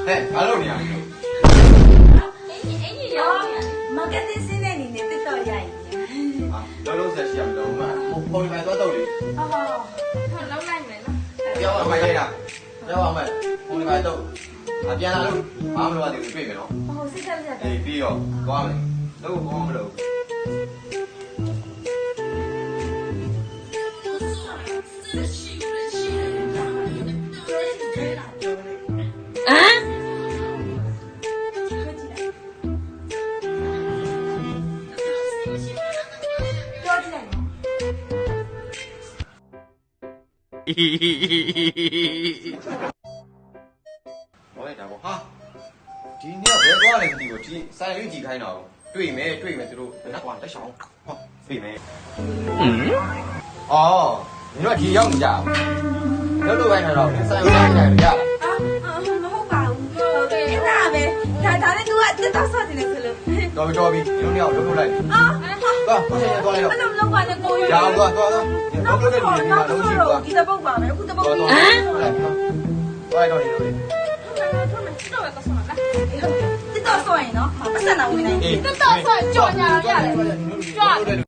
ဘာလုပ်နေရလဲ marketing စင်းတဲ့အနေနဲ့တက်တော့ရရင် လောလောဆယ်ရှိရမလို့ဖုန်းလိုက်တော့လေ လောက်လိုက်မယ်နော် ပြောင်းအောင်မိုက်လိုက်တာပြောင်းအောင်မိုက်ဖုန်းလိုက်တော့ပြန်လာလို့ဘာမှမလုပ်ရသေးဘူးတွေ့မယ်နော် ဟိုစိတ်ဆက်ဆက် အေးပြီးတော့သွားမယ်တော့ကောင်းမလို့ ပြောကြည့်လိုက်နော် ဟောလိုက်တာပေါ့ဟာဒီနေ့ဘယ်သွားလဲမသိဘူးဒီဆိုင်လေးကြည့်ခိုင်းတော့တွေ့မယ်သူတို့လက်ကွာလက်ဆောင်ဟောပြေးမယ်အော်ညီတို့ဒီရောက်နေကြအောင်လောက်လို့ပိုင်းတော့ဆိုင်ကိုလိုက်နေတယ်ရလား မဟုတ်ပါဘူးဟုတ်တယ်ဒါပဲဒါနဲ့ तू ကတက်တော့ဆော့တယ်ဆိုလို့ တော်ပြီညီတို့ရောက်လောက်လိုက်သွားကိုယ်သွားလိုက်တော့ အဲ့လိုလောက်ပါနဲ့ကိုရ ရအောင်သွားလောက်လို့တဲ့လူတွေမှာ တော့ လုံးရှိသွား ဒီတပုတ်ပါမယ်အခုတပုတ်ကြီး သွားတော့နေလို့ တော့ပဲကဆောလာ တက်တော့ဆော့ရင်နော်ပတ်စံတော်ဝင်နိုင် တက်တော့ဆောကြော်ညာရတယ် ကြွတယ်လူ